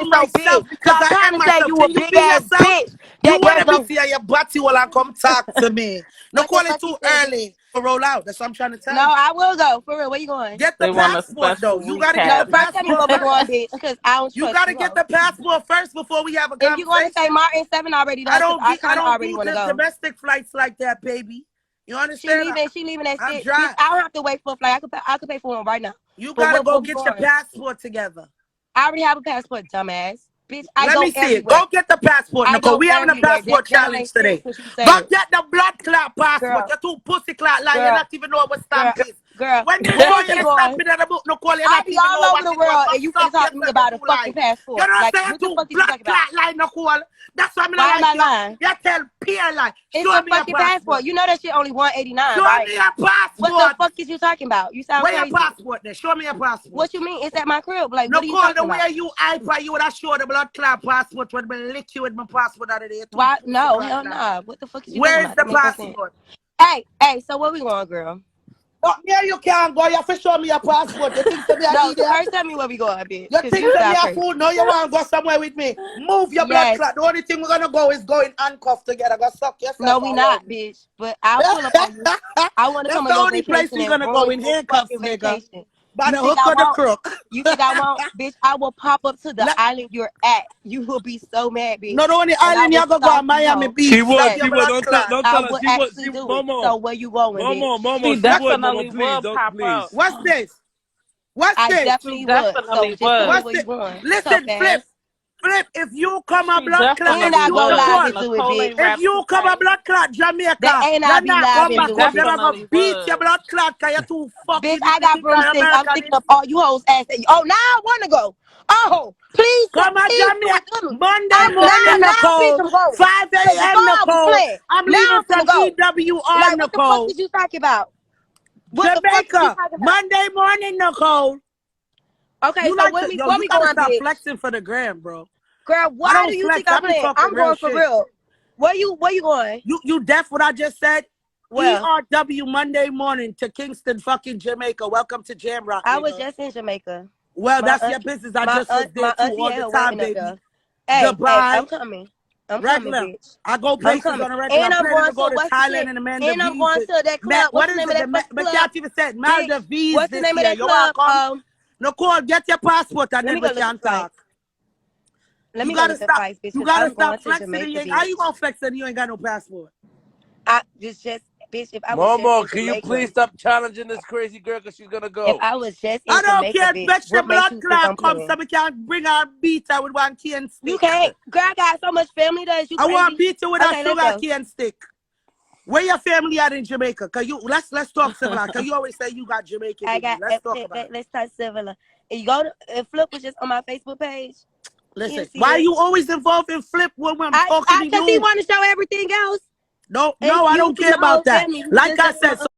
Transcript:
myself because So I'm I trying am to say myself. you a Can you big be ass yourself? bitch. You That want there's to be no see your body while I come talk to me. what the Nicole, fuck it's you too said. early to roll out. That's what I'm trying to No, tell you. I will go for real. Where you going? Get the They want a passport though. special You gotta get No, the recap. first tell me where passport we going, first. bitch, because I don't You trust gotta you, get hoe. the passport first before we have a If you going to say conversation. Martin 7 already done, because I I kind of don't already do want to the go. domestic flights like that, baby. You She understand? leaving at I'm 6. Bitch, dry. I don't have to wait for a flight. I could pay for one right now. You But gotta go what we get your going? passport together. I already have a passport, dumbass. Bitch, I Let go me see it. everywhere. Go get the passport, I Nicole. go We having a everywhere. passport That don't challenge make sense today. what you Go saying. get the blood clot passport. Girl, You're too pussy clot like you girl, not even know what girl, stamp is. girl. When they Where show is you it the going? stamp in the book, Nicole, you I not be even all know over what the it was. world Go and you finna suck talk to me yourself, you're about a too fucking light. You passport. know what I'm Like, saying? what the Too fuck is you blood talking about? clot like Nicole. That's why I'm not Why am like I you. lying? You tell peer like, It's show a me your fucking passport. passport. You know that shit only 189, Show right? me your What the passport. fuck is you talking about? You sound Where your crazy. passport there? Show me your passport. What you mean? It's at my crib. Like, what are you Nicole, talking the way about? you hyper, you would have showed the blood clot passport when I lick you with my passport out of there. Too Why? pussy No, clot hell like. nah. What the fuck is you talking Where is about? the That makes no sense. passport? Hey, so where we going, girl? No, here you can't go. You have to show me your passport. You think to be an No, so idiot? first tell me where we going, bitch. You Because think you to be sound a crazy. fool? No, you want to go somewhere with me. Move your blood Yes. clot. The only thing we're going to go is go in handcuffs together. Go suck No, yourself we and not, run. bitch. But I'll pull up on you. I want to That's come on the your only place vacation we're and going to go ruin in your handcuffs, fucking nigga. vacation. By the You think hook I or the won't? crook. You think I won't? Bitch, I will pop up to the Let, island you're at. You will be so mad, bitch. not only And I island, will you go stalk on you, Miami hoe. Beach. Suck Yes, your blood clot. Don't I tell her. will She actually would, do it. So where you going, bitch? She Momo, she would, definitely Momo, please, will don't, pop up. please. What's this? What's I this? She definitely would. So definitely just tell me would. What's where you this? going. Tough Listen, Flip. ass. Flip, if you come a She blood clot, And definitely I go would. live Nicole, and do it, Nicole bitch. ain't if wrapped too you come a tight. blood clot That Jamaica, ain't I you're be not live come and She back do it, up. You're bitch. not gonna definitely beat your would. blood clot because you're too Bitch, fucking I got think you're broomsticks. I'm thinking American. of all you hoes ass. Oh, now I want to go. Oh, please, Come on, please do Jamaica. it to me. Monday morning, Now, bitch, Nicole. I'm going. 5 Because a.m., before I was Nicole. playing. I'm Now leaving I'm finna from go. EWR, Like, what the fuck Nicole. is you talking about? What the fuck is you Jamaica. talking about? Monday morning, Nicole. Okay, You so like to, yo, where you we gotta going, stop bitch? flexing for the gram, bro. Girl, I why do don't you think flex. I I'm be playing? talking I'm real going for shit. real. Where you going? You deaf what I just said? Well, ERW Monday morning to Kingston, fucking Jamaica. Welcome to Jamrock, I was nigga. just in Jamaica. Well, My that's your business. I my just was there my too auntie all had the her time, wedding up baby. there. Hey, Goodbye. I'm coming. I'm coming, Regular. bitch. I go I'm places coming. on a regular. And I'm I'm planning going to go to to what's the Thailand shit? and the And I'm Maldives. going to that club. What's What the is name of it? that fucking I club? can't even say it. Bitch. Maldives What's the this name of year. that You want club? to come? Nicole, get your passport and Let then me go we look can at flights. talk. Let You me go gotta look at stop. flights, bitch, You because gotta I'm going stop to flexing. Jamaica, How you bitch. gonna flex and you ain't got no passport? I just bitch, if I was just Momo, in can you Jamaica, please stop challenging this crazy girl because she's gonna if go? I was just in I don't Jamaica, care. bitch, Fetch the what makes blood you think clot I'm come so playing? we can bring our beater with one cane You stick. can't. Girl, I got so much family that you I want crazy. beat you with a Okay, let's sugar go. cane stick. Where your family at in Jamaica? Cause you let's talk civil. Cause you always say you got Jamaican I in you. got Let's talk about it. let's start civil. And you go to if Flip was just on my Facebook page. He'll Listen, see why that. are you always involved in Flip when I'm talking to Cause he you? want to show everything else. No, And I you don't see care the whole about that. family. You Like just I don't said, want